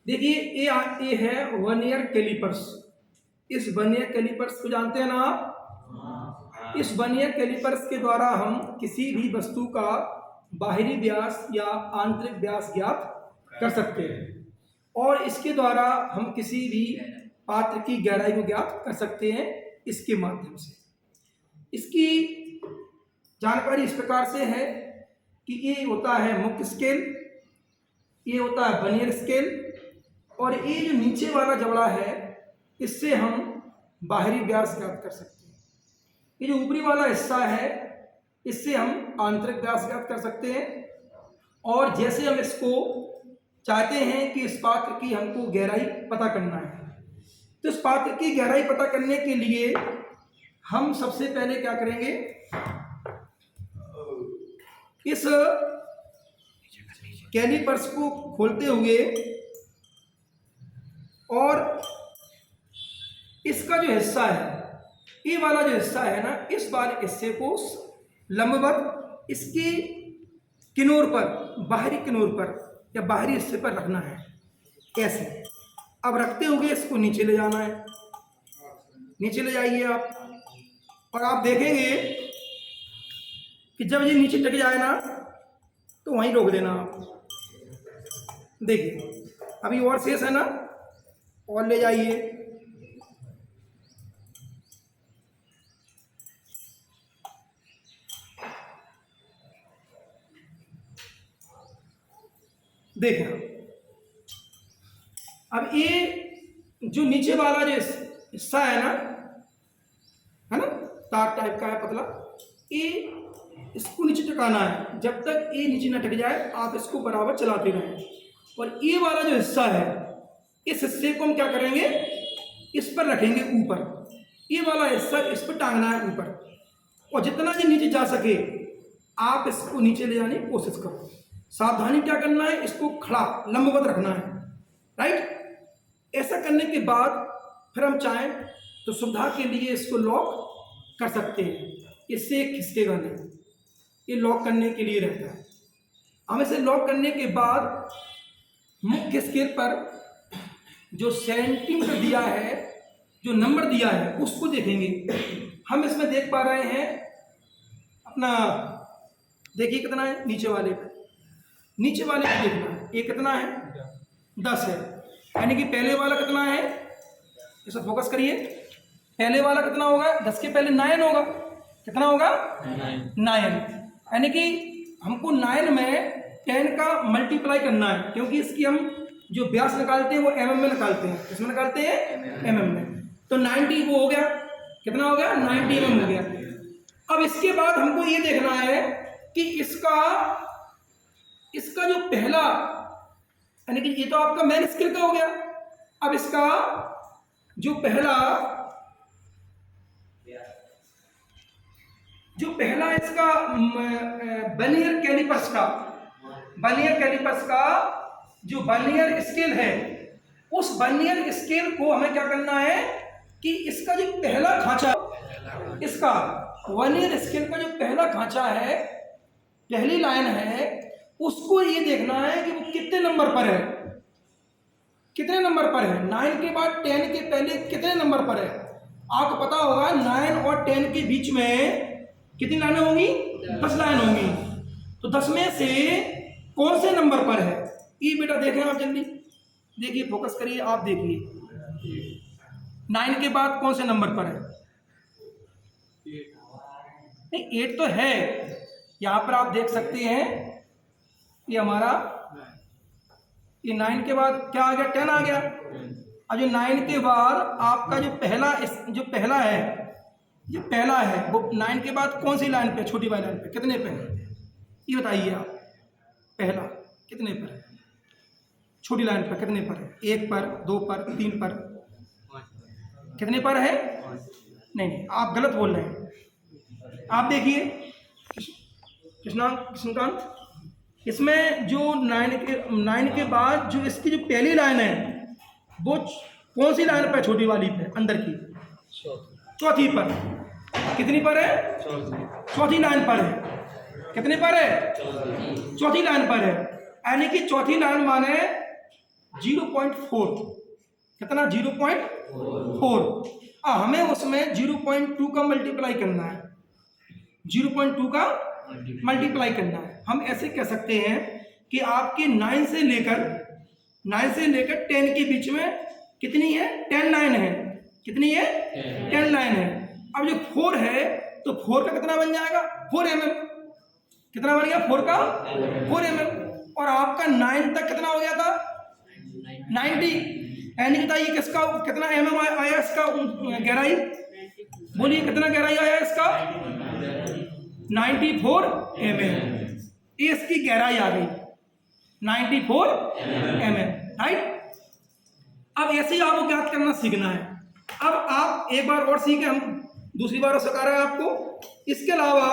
देखिए ये है वर्नियर कैलिपर्स। इस वर्नियर कैलिपर्स को जानते हैं ना आप? इस वर्नियर कैलिपर्स के द्वारा हम किसी भी वस्तु का बाहरी व्यास या आंतरिक व्यास ज्ञात कर सकते हैं, और इसके द्वारा हम किसी भी पात्र की गहराई को ज्ञात कर सकते हैं इसके माध्यम से। इसकी जानकारी इस प्रकार से है कि ये होता है मुख्य स्केल, ये होता है वर्नियर स्केल, और ये जो नीचे वाला जबड़ा है इससे हम बाहरी व्यास ज्ञात कर सकते हैं। ये जो ऊपरी वाला हिस्सा है इससे हम आंतरिक व्यास ज्ञात कर सकते हैं। और जैसे हम इसको चाहते हैं कि इस पात्र की हमको गहराई पता करना है, तो इस पात्र की गहराई पता करने के लिए हम सबसे पहले क्या करेंगे, इस कैलिपर्स को खोलते हुए और इसका जो हिस्सा है, ये वाला जो हिस्सा है ना, इस वाले हिस्से को लंबवत इसके किनार पर, बाहरी किनार पर या बाहरी हिस्से पर रखना है ऐसे। अब रखते हुए इसको नीचे ले जाना है। नीचे ले जाइए आप, और आप देखेंगे कि जब ये नीचे टक जाए ना तो वहीं रोक देना आप। देखिए अभी और शेष है ना, और ले जाइए। देखें अब ये जो नीचे वाला जो हिस्सा है ना, तार टाइप का है पतला, ये इसको नीचे टकाना है। जब तक ये नीचे न टक जाए आप इसको बराबर चलाते रहें। और ये वाला जो हिस्सा है, इस हिस्से को हम क्या करेंगे, इस पर रखेंगे ऊपर। ये वाला हिस्सा इस पर टांगना है ऊपर, और जितना ये नीचे जा सके आप इसको नीचे ले जाने की कोशिश करो। सावधानी क्या करना है, इसको खड़ा लंबवत रखना है, राइट। ऐसा करने के बाद फिर हम चाहें तो सुविधा के लिए इसको लॉक कर सकते हैं, इससे खिसकेगा नहीं। ये लॉक करने के लिए रहता है। हम इसे लॉक करने के बाद मुख्य स्केल पर जो सेंटीमीटर दिया है, जो नंबर दिया है, उसको देखेंगे। हम इसमें देख पा रहे हैं अपना, देखिए कितना है नीचे वाले पे, नीचे वाले पे देखना है, ये कितना है, 10 है। यानी कि पहले वाला कितना है, इसे फोकस करिए, पहले वाला कितना होगा, 10 के पहले 9 होगा। कितना होगा, 9। यानी कि हमको 9 में 10 का मल्टीप्लाई करना है, क्योंकि इसकी हम जो व्यास निकालते हैं वो mm में निकालते हैं। किसमें निकालते हैं, mm में। तो 90 वो हो गया, कितना हो गया, 90 mm हो गया। अब इसके बाद हमको ये देखना है कि इसका जो पहला, यानी कि ये तो आपका मेन स्केल का हो गया। अब इसका जो पहला इसका वर्नियर कैलिपर्स का जो वर्नियर स्केल है, उस वर्नियर स्केल को हमें क्या करना है कि इसका जो पहला खांचा, इसका वर्नियर स्केल का जो पहला खांचा है, पहली लाइन है, उसको ये देखना है कि वो कितने नंबर पर है। कितने नंबर पर है, 9 के बाद 10 के पहले कितने नंबर पर है। आपको पता होगा 9 और 10 के बीच में कितनी लाइनें होंगी, 10 लाइन होंगी। तो 10 में से कौन से नंबर पर है, ये बेटा देखें आप, जल्दी देखिए, फोकस करिए, आप देखिए 9 के बाद कौन से नंबर पर है। नहीं, 8 तो है, यहाँ पर आप देख सकते हैं, ये हमारा, ये 9 के बाद क्या आ गया, 10 आ गया। अब जो 9 के बाद आपका जो पहला है वो 9 के बाद कौन सी लाइन पे, छोटी वाली लाइन पे कितने पे है, ये बताइए आप। पहला कितने पर है, छोटी लाइन पर कितने पर है, 1 पर, 2 पर, 3 पर, कितने पर है। नहीं, आप गलत बोल रहे हैं। आप देखिए कृष्णकांत, इसमें जो 9 के बाद जो इसकी जो पहली लाइन है वो कौन सी लाइन पर, छोटी वाली पे, अंदर की चौथी पर। कितनी पर है, चौथी लाइन पर है। कितने पर है, चौथी लाइन पर है। यानी कि चौथी लाइन माने 0.4, कितना 0.4। हमें उसमें 0.2 का मल्टीप्लाई करना है, 0.2 का मल्टीप्लाई करना है। हम ऐसे कह सकते हैं कि आपके 9 से लेकर 10 के बीच में कितनी है, 10 लाइन है, कितनी है 10 लाइन है। अब जो 4 है तो 4 का कितना बन जाएगा 4 mm, कितना बन गया 4 का 4 mm। और आपका 9 तक कितना हो गया था 90, यानी बताइए किसका कितना mm आया इसका गहराई, बोलिए कितना गहराई आया इसका 94 mm, इसकी गहराई आ गई 94 mm, राइट। अब ऐसे ही आपको ज्ञात करना सीखना है। अब आप एक बार और सीखे, हम दूसरी बार सिखा रहे हैं आपको। इसके अलावा